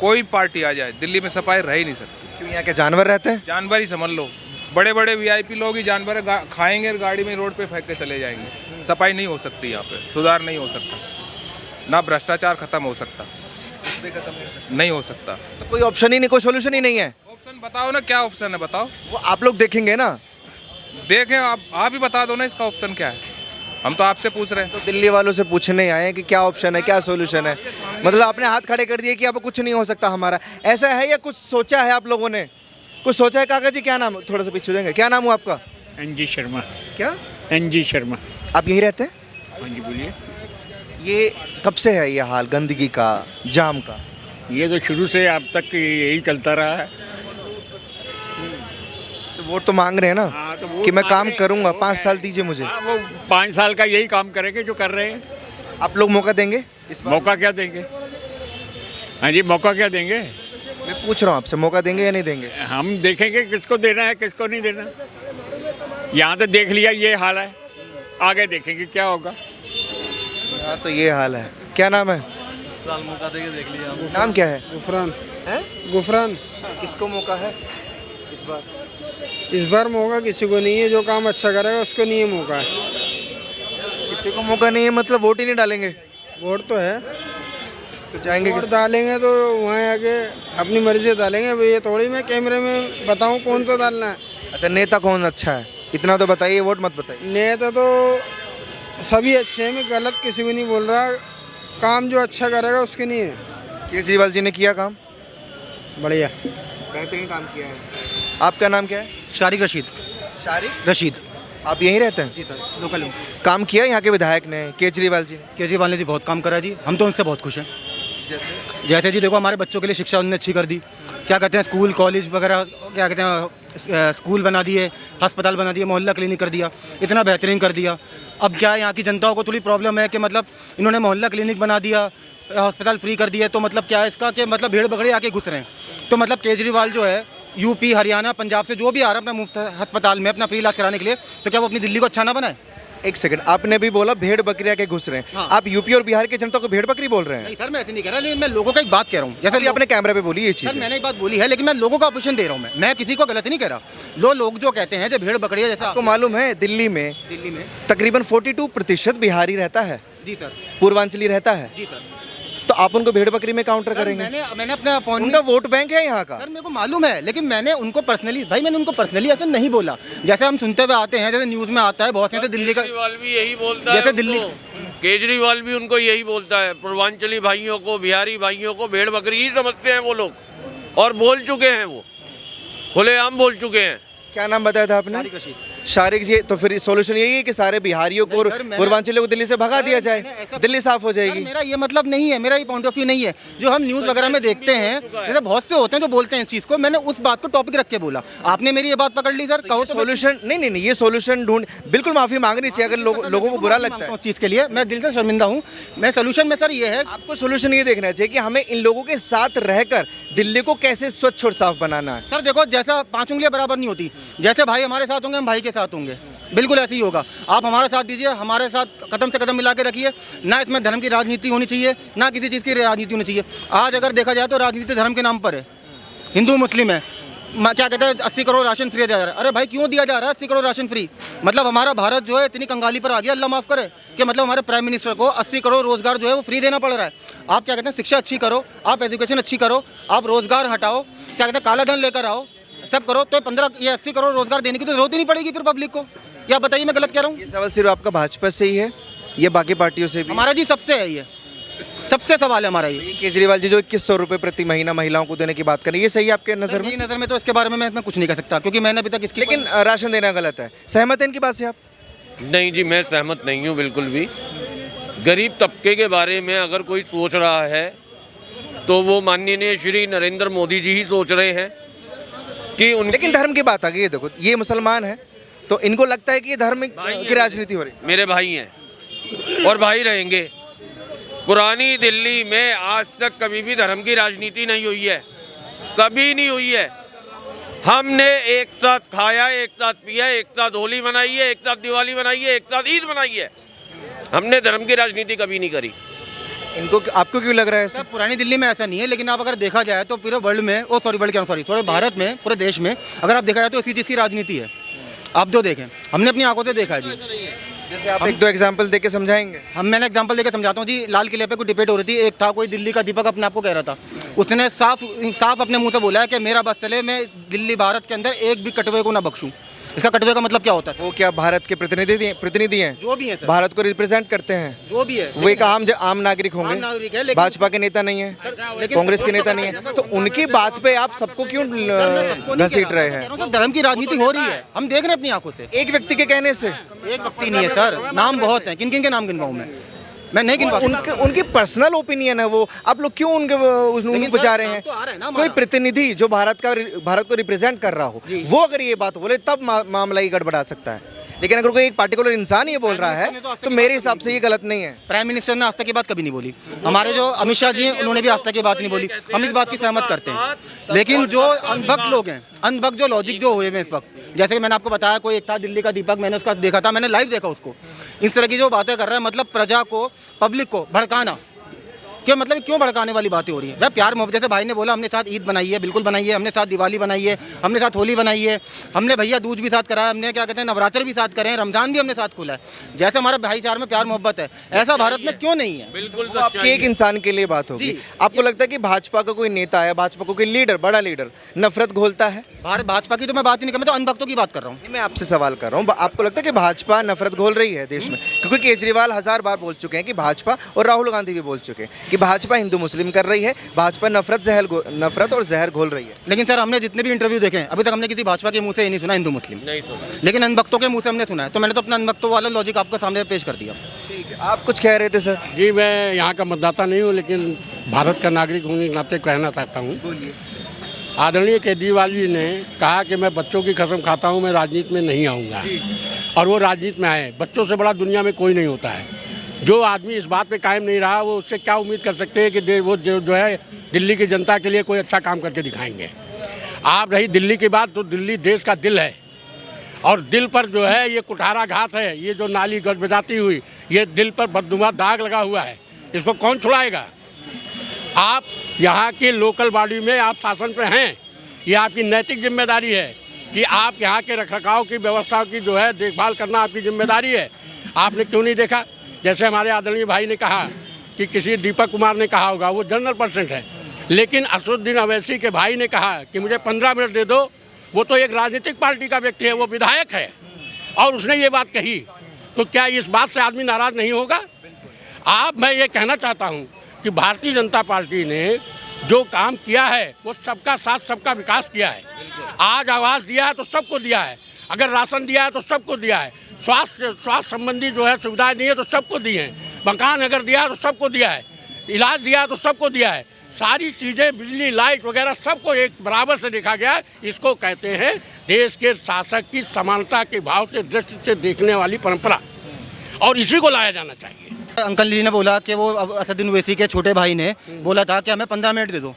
कोई पार्टी आ जाए दिल्ली में सफाई रह ही नहीं सकती। क्यों? यहाँ के जानवर रहते हैं? जानवर ही समझ लो, बड़े बड़े वीआईपी लोग ही जानवर खाएंगे, गाड़ी में रोड पे फेंक के चले जाएंगे। सफाई नहीं हो सकती यहाँ पे, सुधार नहीं हो सकता, ना भ्रष्टाचार खत्म हो सकता, नहीं हो सकता। तो कोई ऑप्शन ही नहीं, कोई सोल्यूशन ही नहीं है? ऑप्शन बताओ ना, क्या ऑप्शन है बताओ। वो आप लोग देखेंगे ना? देखें आप ही बता दो ना, इसका ऑप्शन क्या है। हम तो आपसे पूछ रहे हैं। तो दिल्ली वालों से पूछने आए हैं कि क्या ऑप्शन है, क्या सोल्यूशन है। मतलब आपने हाथ खड़े कर दिए कि अब कुछ नहीं हो सकता हमारा, ऐसा है या कुछ सोचा है आप लोगों ने? कुछ सोचा है? काका जी क्या नाम, थोड़ा सा पीछे हो जाएंगे, क्या नाम हुआ आपका? NG शर्मा। क्या? NG शर्मा। आप यहीं रहते हैं? हाँ जी बोलिए। ये कब से है ये हाल गंदगी का, जाम का? ये तो शुरू से अब तक यही चलता रहा है। तो वोट तो मांग रहे हैं ना कि मैं काम करूंगा, 5 साल दीजिए मुझे। वो 5 साल का यही काम करेंगे जो कर रहे हैं। आप लोग मौका देंगे इस बार? मौका क्या देंगे? हाँ जी, मौका क्या देंगे? मैं पूछ रहा हूँ आपसे, मौका देंगे या नहीं देंगे? हम देखेंगे किसको देना है किसको नहीं देना। यहाँ तो देख लिया ये हाल है, आगे देखेंगे क्या होगा। हाँ तो ये हाल है। क्या नाम है? साल मौका देके देख लिया। नाम क्या है? गुफरान है? गुफरान। किसको मौका है इस बार? इस बार मौका किसी को नहीं है, जो काम अच्छा करेगा उसको नहीं है मौका। किसी को मौका नहीं है मतलब वोट ही नहीं डालेंगे? वोट तो है, तो जाएंगे वोट किस? डालेंगे तो वहाँ आके अपनी मर्जी से डालेंगे। अब ये थोड़ी मैं कैमरे में बताऊँ कौन सा डालना है। अच्छा, नेता कौन अच्छा है इतना तो बताइए, वोट मत बताइए। नेता तो सभी अच्छे हैं, मैं गलत किसी को नहीं बोल रहा। काम जो अच्छा करेगा उसके नहीं है। केजरीवाल जी ने किया काम बढ़िया, बेहतरीन काम किया है। आपका नाम क्या है? शारिक रशीद। शारिक रशीद। आप यहीं रहते हैं? जी सर, लोकल हूँ। काम किया यहाँ के विधायक ने, केजरीवाल जी ने? केजरीवाल ने जी बहुत काम करा जी, हम तो उनसे बहुत खुश हैं। जैसे जी देखो हमारे बच्चों के लिए शिक्षा उन्होंने अच्छी कर दी। क्या कहते हैं स्कूल कॉलेज वगैरह, क्या कहते हैं स्कूल बना दिए, अस्पताल बना दिए, मोहल्ला क्लिनिक कर दिया, इतना बेहतरीन कर दिया। अब क्या है यहाँ की जनताओं को थोड़ी प्रॉब्लम है कि मतलब इन्होंने मोहल्ला क्लिनिक बना दिया, अस्पताल फ्री कर दिया, तो मतलब क्या है इसका कि मतलब भीड़ बकरी आके घुस रहे हैं। तो मतलब केजरीवाल जो है यूपी हरियाणा पंजाब से जो भी आ रहा है अपना मुफ्त अस्पताल में अपना फ्री इलाज कराने के लिए, तो क्या वो अपनी दिल्ली को अच्छा ना बनाए? एक सेकंड, आपने भी बोला भेड़ बकरियां के घुस रहे हैं। हाँ। आप यूपी और बिहार की जनता को भेड़ बकरी बोल रहे हैं? नहीं सर, मैं ऐसे नहीं कह रहा, लेकिन मैं लोगों का एक बात कह रहा हूँ। जैसे अभी आपने कैमरे पे बोली ये चीज़। सर मैंने एक बात बोली है, लेकिन मैं लोगों का ऑपोजिशन दे रहा हूँ। मैं किसी को गलत नहीं कह रहा। लोग जो कहते हैं जो भेड़ बकरियां जैसा आपको मालूम है दिल्ली में तकरीबन 42% बिहारी रहता है, जी सर, पूर्वांचली रहता है। जी सर। तो आप उनको भेड़ बकरी में काउंटर करेंगे? मैंने अपना उनका वोट बैंक है यहाँ का। सर मेरे को मालूम है, लेकिन मैंने उनको पर्सनली ऐसा नहीं बोला। जैसे हम सुनते हुए आते हैं, जैसे न्यूज़ में आता है बहुत से दिल्ली का, केजरीवाल भी यही बोलता है। जैसे दिल्ली केजरीवाल भी उनको यही बोलता है, पूर्वांचली भाइयों को, बिहारी भाइयों को भेड़ बकरी ही समझते हैं वो लोग, और बोल चुके हैं, वो खुलेआम बोल चुके हैं। क्या नाम बताया था आपने? शारिक जी। तो फिर सोल्यूशन यही है कि सारे बिहारियों को और पूर्वांचलियों को दिल्ली से भगा दिया जाए, दिल्ली साफ हो जाएगी। मेरा ये मतलब नहीं है, मेरा ये पॉइंट ऑफ व्यू नहीं है। जो हम न्यूज़ वगैरह में देखते हैं, जैसे बहुत से होते हैं जो बोलते हैं इस चीज़ को, मैंने उस बात को टॉपिक रख के बोला। आपने मेरी ये बात पकड़ ली सर। कहो सोल्यूशन नहीं, ये सोल्यूशन ढूंढ, बिल्कुल माफी मांगनी चाहिए अगर लोगों को बुरा लगता है उस चीज़ के लिए। मैं दिल से शर्मिंदा हूँ। मैं सोल्यूशन में सर ये है, आपको सोल्यूशन ये देखना चाहिए कि हमें इन लोगों के साथ रहकर दिल्ली को कैसे स्वच्छ और साफ बनाना है। सर देखो जैसा 5 उंगलियां बराबर नहीं होती, जैसे भाई हमारे साथ होंगे हम भाई के साथ होंगे, बिल्कुल ऐसे ही होगा। आप हमारे साथ दीजिए, हमारे साथ कदम से कदम मिला के रखिए। ना इसमें धर्म की राजनीति होनी चाहिए, ना किसी चीज़ की राजनीति होनी चाहिए। आज अगर देखा जाए तो राजनीति धर्म के नाम पर है। हिंदू मुस्लिम है, क्या कहते हैं 80 करोड़ राशन फ्री दिया जा रहा है। अरे भाई क्यों दिया जा रहा है 80 करोड़ राशन फ्री? मतलब हमारा भारत जो है इतनी कंगाली पर आ गया, अल्लाह माफ़ करे, कि मतलब हमारे प्राइम मिनिस्टर को 80 करोड़ रोजगार जो है वो फ्री देना पड़ रहा है। आप क्या कहते हैं शिक्षा अच्छी करो, आप एजुकेशन अच्छी करो, आप रोजगार हटाओ, क्या कहते हैं काला धन लेकर आओ, सब करो, तो 15 या 80 करोड़ रोजगार देने की तो जरूरत ही नहीं पड़ेगी फिर पब्लिक को। या बताइए मैं गलत कह रहा हूँ? ये सवाल सिर्फ आपका भाजपा से ही है या बाकी पार्टियों से भी? हमारा जी सबसे है, ये सबसे सवाल है हमारा ये। केजरीवाल जी जो 2100 रुपये प्रति महीना महिलाओं को देने की बात करें, ये सही है आपके नज़र में? मेरी नज़र में तो इसके बारे में मैं कुछ नहीं कह सकता, क्योंकि मैंने अभी तक इसकी लेकिन राशन देना गलत है। सहमत है इनकी बात से आप? नहीं जी, मैं सहमत नहीं हूँ बिल्कुल भी। गरीब तबके के बारे में अगर कोई सोच रहा है तो वो माननीय श्री नरेंद्र मोदी जी ही सोच रहे हैं कि उन। लेकिन धर्म की बात आ गई है, देखो ये मुसलमान है तो इनको लगता है कि ये धर्म की राजनीति हो रही है। मेरे भाई हैं और भाई रहेंगे। पुरानी दिल्ली में आज तक कभी भी धर्म की राजनीति नहीं हुई है, कभी नहीं हुई है। हमने एक साथ खाया, एक साथ पिया, एक साथ होली मनाई है, एक साथ दिवाली मनाई है, एक साथ ईद मनाई है। हमने धर्म की राजनीति कभी नहीं करी। इनको आपको क्यों लग रहा है? सर पुरानी दिल्ली में ऐसा नहीं है, लेकिन आप अगर देखा जाए तो पूरे वर्ल्ड में, थोड़े भारत में, पूरे देश में अगर आप देखा जाए तो इसी चीज़ की राजनीति है। आप जो देखें, हमने अपनी आंखों से देखा है जी। जैसे आप एक दो एग्जांपल देके समझाएंगे? मैंने एग्जांपल देके समझाता हूँ जी। लाल किले पे कोई डिबेट हो रही थी, एक था कोई दिल्ली का दीपक अपने आप को कह रहा था, उसने साफ अपने मुंह से बोला है कि मेरा बस चले, मैं दिल्ली भारत के अंदर एक भी कटवे को ना बख्शूँ। इसका कटवे का मतलब क्या होता है? वो क्या भारत के प्रतिनिधि हैं? जो भी है सर, भारत को रिप्रेजेंट करते हैं, जो भी है, वो एक आम नागरिक आम होंगे, नागरिक है, लेकिन भाजपा के नेता नहीं है, कांग्रेस के नेता नहीं है, तो उनकी बात पे आप सबको क्यों घसीट रहे हैं? धर्म की राजनीति हो रही है, हम देख रहे हैं अपनी आंखों से। एक व्यक्ति के कहने से? एक व्यक्ति नहीं है सर, नाम बहुत है। किन किन के नाम गिनवाऊं मैं नहीं गिनवा सकता। उनकी पर्सनल ओपिनियन है वो, आप लोग क्यों उनको बचा रहे हैं? कोई प्रतिनिधि जो भारत को रिप्रेजेंट कर रहा हो, वो अगर ये बात बोले तब मामला ही गड़बड़ा सकता है, लेकिन अगर कोई एक पार्टिकुलर इंसान ये बोल रहा है तो मेरे हिसाब से ये गलत नहीं है। प्राइम मिनिस्टर ने आस्था की बात कभी नहीं बोली, हमारे जो अमित शाह जी हैं उन्होंने भी आस्था की बात नहीं बोली, हम इस बात की सहमत करते हैं। लेकिन जो अनभक्त लोग हैं, अनभक्त जो लॉजिक जो हुए हैं इस वक्त, जैसे कि मैंने आपको बताया, कोई एक था दिल्ली का दीपक, मैंने उसका देखा था, मैंने लाइव देखा उसको, इस तरह की जो बातें कर रहा है, मतलब प्रजा को, पब्लिक को भड़काना, क्या मतलब क्यों भड़काने वाली बातें हो रही है? जब प्यार मोहब्बत, जैसे भाई ने बोला हमने साथ ईद बनाई है, बिल्कुल बनाई है, हमने साथ दिवाली बनाई है, हमने साथ होली बनाई है, हमने भैया दूज भी साथ कराया, हमने क्या कहते हैं नवरात्र भी साथ करे हैं, रमजान भी हमने साथ खोला है। जैसे हमारा भाईचारे में प्यार मोहब्बत है, ऐसा भारत में क्यों नहीं है? बिल्कुल आपके एक इंसान के लिए बात होगी। आपको लगता है कि भाजपा का कोई नेता है, भाजपा का कोई लीडर, बड़ा लीडर नफरत घोलता है? भाजपा की तो मैं बात ही नहीं कर, मैं तो अनभक्तों की बात कर रहा हूँ। मैं आपसे सवाल कर रहा हूँ, आपको लगता है कि भाजपा नफरत घोल रही है देश में? क्योंकि केजरीवाल 1000 बार बोल चुके हैं कि भाजपा, और राहुल गांधी भी बोल चुके हैं कि भाजपा हिंदू मुस्लिम कर रही है, भाजपा नफरत और जहर घोल रही है। लेकिन सर हमने जितने भी इंटरव्यू देखे हैं, अभी तक हमने किसी भाजपा के मुंह से ये नहीं सुना हिंदू मुस्लिम, नहीं सुना, लेकिन अनभक्तों के मुंह से हमने सुना है, तो मैंने तो अपना अनभक्तों वाला लॉजिक आपके सामने पेश कर दिया। ठीक है, आप कुछ कह रहे थे सर? जी, मैं यहाँ का मतदाता नहीं हूँ, लेकिन भारत का नागरिक होने के नाते कहना चाहता हूँ। आदरणीय केजरीवाल जी ने कहा कि मैं बच्चों की कसम खाता हूँ, मैं राजनीति में नहीं आऊँगा, और वो राजनीति में आए। बच्चों से बड़ा दुनिया में कोई नहीं होता है। जो आदमी इस बात पे कायम नहीं रहा, वो उससे क्या उम्मीद कर सकते हैं कि वो जो है दिल्ली की जनता के लिए कोई अच्छा काम करके दिखाएंगे। आप रही दिल्ली की बात, तो दिल्ली देश का दिल है, और दिल पर जो है ये कुठाराघात है, ये जो नाली गजबजाती हुई, ये दिल पर बदनुमा दाग लगा हुआ है, इसको कौन छुड़ाएगा? आप यहाँ की लोकल बॉडी में आप शासन पे हैं, ये आपकी नैतिक जिम्मेदारी है कि आप यहाँ के रखरखाव की व्यवस्था की जो है देखभाल करना आपकी जिम्मेदारी है। आपने क्यों नहीं देखा? जैसे हमारे आदरणीय भाई ने कहा कि किसी दीपक कुमार ने कहा होगा, वो जनरल पर्सन है, लेकिन असदुद्दीन अवैसी के भाई ने कहा कि मुझे 15 मिनट दे दो, वो तो एक राजनीतिक पार्टी का व्यक्ति है, वो विधायक है, और उसने ये बात कही, तो क्या इस बात से आदमी नाराज़ नहीं होगा? मैं ये कहना चाहता हूँ कि भारतीय जनता पार्टी ने जो काम किया है वो सबका साथ सबका विकास किया है। आज आवास दिया है तो सबको दिया है, अगर राशन दिया है तो सबको दिया है, स्वास्थ्य संबंधी जो है सुविधाएं दी है तो सबको दी हैं, मकान अगर दिया है तो सबको दिया है, इलाज दिया है तो सबको दिया है, सारी चीज़ें बिजली लाइट वगैरह सबको एक बराबर से देखा गया है। इसको कहते हैं देश के शासक की समानता के भाव से दृष्टि से देखने वाली परंपरा, और इसी को लाया जाना चाहिए। अंकल जी ने बोला कि वो असदुद्दीन ओवैसी के छोटे भाई ने बोला था कि हमें 15 मिनट दे दो।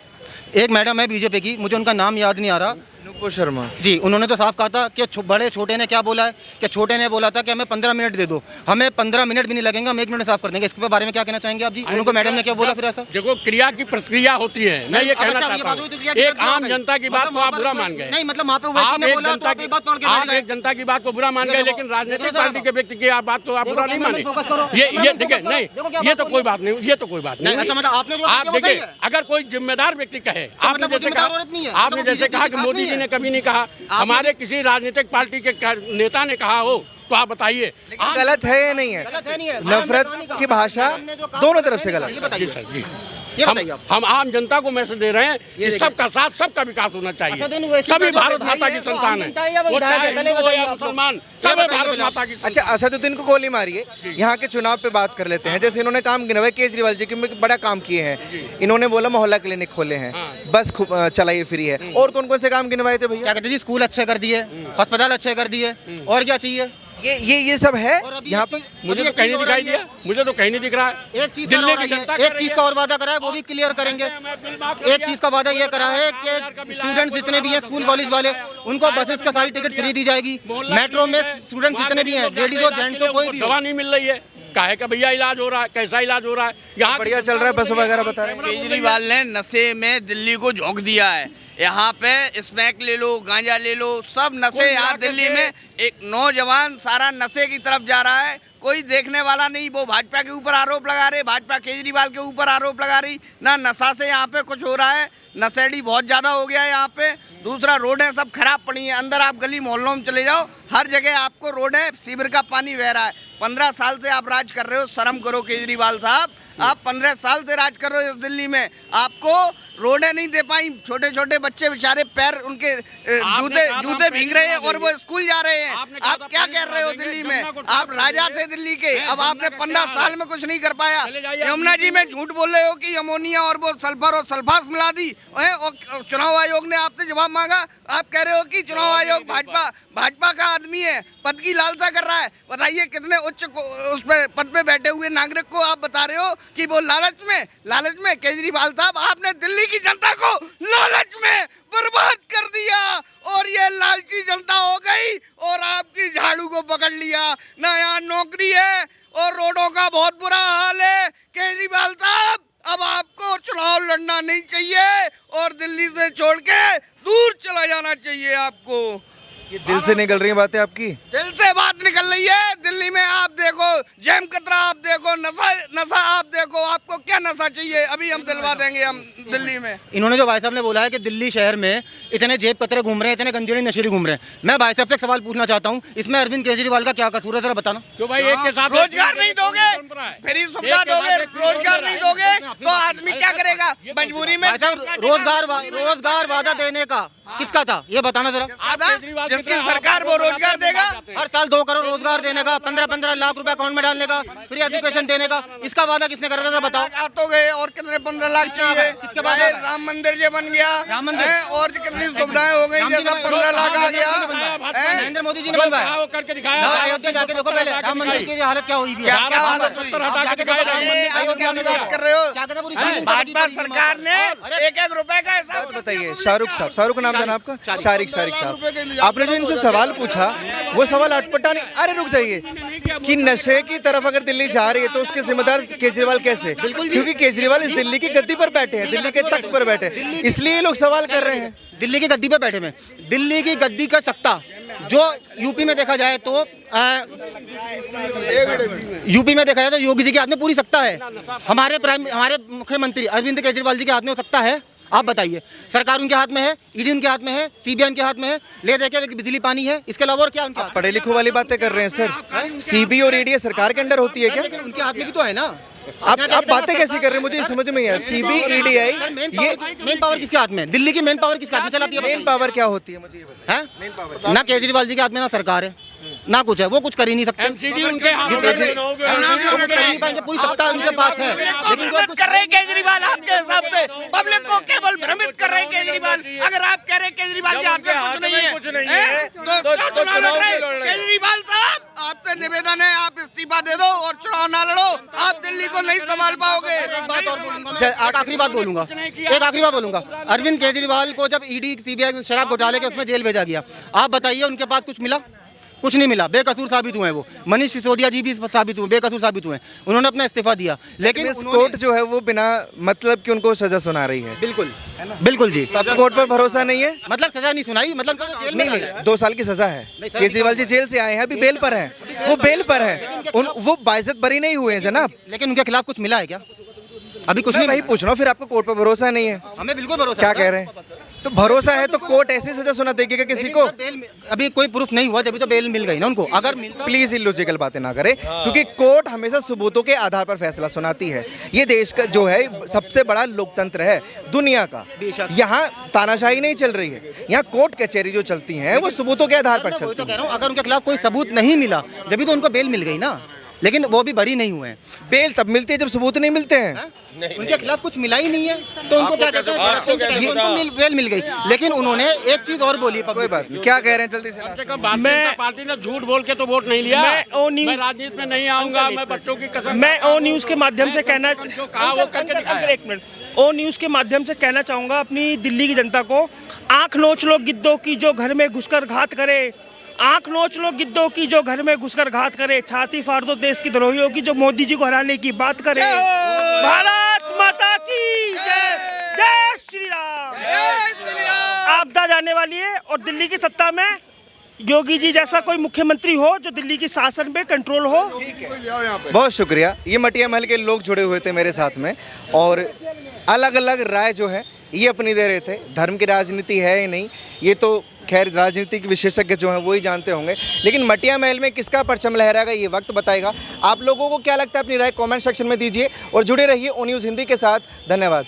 एक मैडम है बीजेपी की, मुझे उनका नाम याद नहीं आ रहा, नुपुर शर्मा जी, उन्होंने तो साफ कहा था कि बड़े छोटे ने क्या बोला है कि छोटे ने बोला था कि हमें 15 मिनट दे दो, हमें 15 मिनट भी नहीं लगेंगे, हम 1 मिनट साफ कर देंगे। इसके बारे में क्या कहना चाहेंगे आप जी? उनको मैडम ने क्या बोला फिर ऐसा? देखो, क्रिया की प्रक्रिया होती है, मैं ये कहना चाहता हूँ, एक आम जनता की बात को आप बुरा मान गए। नहीं, मतलब वहाँ पे ओवैसी ने बोला तो आप एक बात पकड़ के बैठ गए। एक जनता की बात को बुरा मान गए, लेकिन राजनीतिक पार्टी के व्यक्ति की आप बात को आप बुरा नहीं माने। ये ठीक है, नहीं, ये तो कोई बात नहीं, ये तो कोई बात नहीं। आप देखिए, अगर कोई जिम्मेदार व्यक्ति कहे, आपने जैसे कहा कि मोदी जी ने कभी नहीं कहा, हमारे किसी राजनीतिक पार्टी के नेता ने कहा हो तो आप बताइए। गलत है या नहीं है? नफरत की भाषा दोनों तरफ से गलत है। जी सर, जी, हम आम जनता को मैसेज दे रहे हैं कि सबका साथ सबका विकास होना चाहिए। सभी भारत माता की संतान है, वो चाहे हिंदू हो या मुसलमान, सब भारत माता की। अच्छा, असदुद्दीन को गोली मारी है, यहाँ के चुनाव पे बात कर लेते हैं। जैसे इन्होंने काम गिनवाया, केजरीवाल जी के बड़ा काम किए हैं, इन्होंने बोला मोहल्ला क्लिनिक खोले हैं, बस चलाइए फ्री है, और कौन कौन से काम गिनवाए थे भैया? क्या कहते जी, स्कूल अच्छे कर दिए, अस्पताल अच्छे कर दिए, और क्या चाहिए? ये सब है यहाँ पे। मुझे तो कहीं नहीं दिखाई दिया, मुझे तो कहीं नहीं दिख रहा है। एक चीज दिल्ली की जनता एक चीज का और वादा करा है, वो भी क्लियर करेंगे। एक चीज का वादा ये करा है कि स्टूडेंट्स जितने भी हैं स्कूल कॉलेज वाले, उनको बसेस का सारी टिकट फ्री दी जाएगी। मेट्रो में स्टूडेंट्स जितने भी हैं, लेडीज और जेंट्स को कोई भी दवा नहीं मिल रही है, काहे का भैया इलाज हो रहा है, कैसा इलाज हो रहा है? यहाँ बढ़िया चल रहा है, बस वगैरह बता रहे हैं। केजरीवाल ने नशे में दिल्ली को झोंक दिया है। यहाँ पे स्मैक ले लो, गांजा ले लो, सब नशे यहाँ दिल्ली में। एक नौजवान सारा नशे की तरफ जा रहा है, कोई देखने वाला नहीं। वो भाजपा के ऊपर आरोप लगा रहे, भाजपा केजरीवाल के ऊपर आरोप लगा रही, ना नशा से यहाँ पे कुछ हो रहा है। नशेड़ी बहुत ज़्यादा हो गया है यहाँ पे। दूसरा रोड है सब खराब पड़ी है, अंदर आप गली मोहल्लों में चले जाओ, हर जगह आपको रोड है, सीवर का पानी बह रहा है। 15 साल से आप राज कर रहे हो, शर्म करो केजरीवाल साहब। आप 15 साल से राज कर रहे हो इस दिल्ली में, आपको रोडें नहीं दे पाई। छोटे छोटे बच्चे बेचारे पैर उनके जूते भीग रहे हैं और वो स्कूल जा रहे हैं। आप क्या कर रहे हो दिल्ली में? आप राजा थे दिल्ली के, अब आपने 15 साल में कुछ नहीं कर पाया। यमुना जी में झूठ बोल रहे हो कि अमोनिया और वो सल्फर और सल्फास मिला दी और चुनाव आयोग ने आपसे जवाब मांगा। आप कह रहे हो कि चुनाव आयोग भाजपा का आदमी है, पद की लालसा कर रहा है। बताइए कितने उच्च उस पे पद पे बैठे हुए नागरिक को आप बता रहे हो कि वो लालच में केजरीवाल साहब आपने दिल्ली की जनता को लालच में बर्बाद कर दिया और ये लालची जनता हो गई और आपकी झाड़ू को पकड़ लिया। ना यहाँ नौकरी है और रोडों का बहुत बुरा हाल है। केजरीवाल साहब अब आपको चुनाव लड़ना नहीं चाहिए और दिल्ली से छोड़ के दूर चला जाना चाहिए आपको। ये दिल से निकल रही है बातें आपकी? दिल से बात निकल रही है। दिल्ली में आप देखो जैम कतरा, आप देखो नशा आप देखो, आपको क्या नशा चाहिए अभी हम दिलवा देंगे। हम दिल्ली में इन्होंने जो भाई साहब ने बोला है कि दिल्ली शहर में इतने जेब कतरे घूम रहे हैं, इतने गंजेड़ी नशेड़ी घूम रहे हैं, मैं भाई साहब से एक सवाल पूछना चाहता हूँ, इसमें अरविंद केजरीवाल का क्या कसूर है, जरा बताना। क्यों भाई एक के साथ रोजगार नहीं दोगे, फ्री सुविधा दोगे, रोजगार नहीं दोगे तो आदमी क्या करेगा? मजबूरी में रोजगार वादा देने का किसका था ये बताना जरा। जिसकी सरकार वो रोजगार देगा। हर साल 2 करोड़ रोजगार देने का, 15-15 लाख रुपए अकाउंट में डालने का, फ्री एजुकेशन देने का, इसका वादा किसने करा था बताओ। आ तो गए और कितने 15 लाख चाहिए। इसके बाद राम मंदिर जो बन गया, राम मंदिर और कितनी सुविधाएं हो गई, जैसा 15 लाख आ गया। नरेंद्र मोदी जी ने बनवाया, वो करके दिखाया। अयोध्या जाके देखो पहले राम मंदिर की हालत क्या हुई थी, क्या हालत हुई। अयोध्या में बात कर रहे हो, भाजपा सरकार ने 1-1 रुपए का हिसाब। बताइए शाहरुख नाम था आपका? शारिक साहब, आपने जो इनसे सवाल पूछा वो सवाल अटपटा नहीं। अरे रुक जाइए, कि नशे की तरफ अगर दिल्ली जा रही है तो उसके जिम्मेदार केजरीवाल कैसे? क्योंकि केजरीवाल इस दिल्ली की गद्दी पर बैठे हैं, दिल्ली के तख्त पर बैठे, इसलिए लोग सवाल कर रहे हैं। दिल्ली की गद्दी पे बैठे में, दिल्ली की गद्दी का सत्ता जो यूपी में देखा जाए तो योगी जी के हाथ में पूरी सत्ता है। हमारे मुख्यमंत्री अरविंद केजरीवाल जी के हाथ में सत्ता है। आप बताइए, सरकार उनके हाथ में है, ईडी उनके हाथ में है, सीबीआई उनके हाथ में है, ले देखे बिजली पानी है, इसके अलावा और क्या उनके हाथ? पढ़े लिखों वाली बातें कर रहे हैं सर। सीबी और ईडी सरकार के अंडर होती है क्या? उनके हाथ में भी तो है ना। आप बातें कैसी कर रहे हैं, मुझे समझ में नहीं आया। सीबी ईडीआई ये मेन पावर किसके हाथ में? दिल्ली की मेन पावर किसके हाथ में? चला मेन पावर क्या होती है मुझे ये बताइए। मेन पावर ना केजरीवाल जी के हाथ में ना सरकार है ना कुछ है, वो कुछ कर ही नहीं सकते। एमसीडी उनके हाथ में कर ही नहीं पाएंगे, पूरी सत्ता उनके पास है। लेकिन भ्रमित कर रहे हैं केजरीवाल आपके हिसाब से, पब्लिक को केवल भ्रमित कर रहे हैं केजरीवाल। अगर आप कह रहे हैं केजरीवाल के हाथ में कुछ नहीं है तो क्या चुनाव लड़ रहे हैं? केजरीवाल साहब आपसे निवेदन है, आप इस्तीफा दे दो और चुनाव ना लड़ो, आप दिल्ली को नहीं संभाल पाओगे। एक आखिरी बात बोलूंगा, अरविंद केजरीवाल को जब ईडी सीबीआई शराब घोटाले के उसमें जेल भेजा गया, आप बताइए उनके पास कुछ मिला? कुछ नहीं मिला, बेकसूर साबित हुए हैं वो। मनीष सिसोदिया जी भी साबित हुए, बेकसूर साबित हुए, उन्होंने अपना इस्तीफा दिया। लेकिन इस कोर्ट जो है वो बिना मतलब कि उनको सजा सुना रही है। बिल्कुल जी, सब कोर्ट पर भरोसा नहीं है। मतलब सजा नहीं सुनाई, मतलब नहीं 2 साल की सजा है। केजरीवाल जी जेल से आए हैं, अभी बेल पर हैं, वो बेल पर है, वो बाइज्जत बरी नहीं हुए हैं जनाब। लेकिन उनके खिलाफ कुछ मिला है क्या? अभी कुछ नहीं। वही पूछ रहा हूँ, फिर आपको कोर्ट पर भरोसा नहीं है? हमें बिल्कुल भरोसा। क्या कह रहे हैं? तो भरोसा है तो कोर्ट ऐसी सजा सुना देगी क्या किसी को? अभी कोई प्रूफ नहीं हुआ, जब तो बेल मिल गई ना उनको। अगर प्लीज इलॉजिकल बातें ना करें, क्योंकि कोर्ट हमेशा सबूतों के आधार पर फैसला सुनाती है। ये देश का जो है सबसे बड़ा लोकतंत्र है दुनिया का। यहाँ तानाशाही नहीं चल रही है, यहाँ कोर्ट कचहरी जो चलती है वो सबूतों के आधार पर चलती है। अगर उनके खिलाफ कोई सबूत नहीं मिला जब तो उनको बेल मिल गई ना, लेकिन वो भी बरी नहीं हुए हैं। बेल तब मिलती है जब सबूत नहीं मिलते हैं। उनके खिलाफ कुछ मिला ही नहीं है तो उनको क्या कहते हैं, उनको बेल मिल गई। लेकिन उन्होंने एक चीज और बोली, कोई बात नहीं, क्या कह रहे हैं जल्दी से? भारतीय पार्टी ने झूठ बोल के तो वोट नहीं लिया। मैं राजनीति में नहीं आऊंगा, मैं बच्चों की कसम। मैं ओ न्यूज़ के माध्यम से कहना एक मिनट ओ न्यूज़ के माध्यम से कहना चाहूँगा अपनी दिल्ली की जनता को, आँख नोच लो गिद्धों की जो घर में घुसकर घात करे, आंख नोच लो गिद्धों की जो घर में घुसकर घात करे, छाती फाड़ दो देश की द्रोहियों की जो मोदी जी को हराने की बात करे। भारत माता की जय, जय श्री राम। आपदा जाने वाली है और दिल्ली की सत्ता में योगी जी जैसा कोई मुख्यमंत्री हो जो दिल्ली की शासन पे कंट्रोल हो। बहुत शुक्रिया। ये मटिया महल के लोग जुड़े हुए थे मेरे साथ में और अलग अलग राय जो है ये अपनी दे रहे थे। धर्म की राजनीति है या नहीं ये तो खैर राजनीतिक विशेषज्ञ जो हैं वो ही जानते होंगे, लेकिन मटिया महल में किसका परचम लहराएगा ये वक्त बताएगा। आप लोगों को क्या लगता है अपनी राय कमेंट सेक्शन में दीजिए और जुड़े रहिए ओ न्यूज़ हिंदी के साथ। धन्यवाद।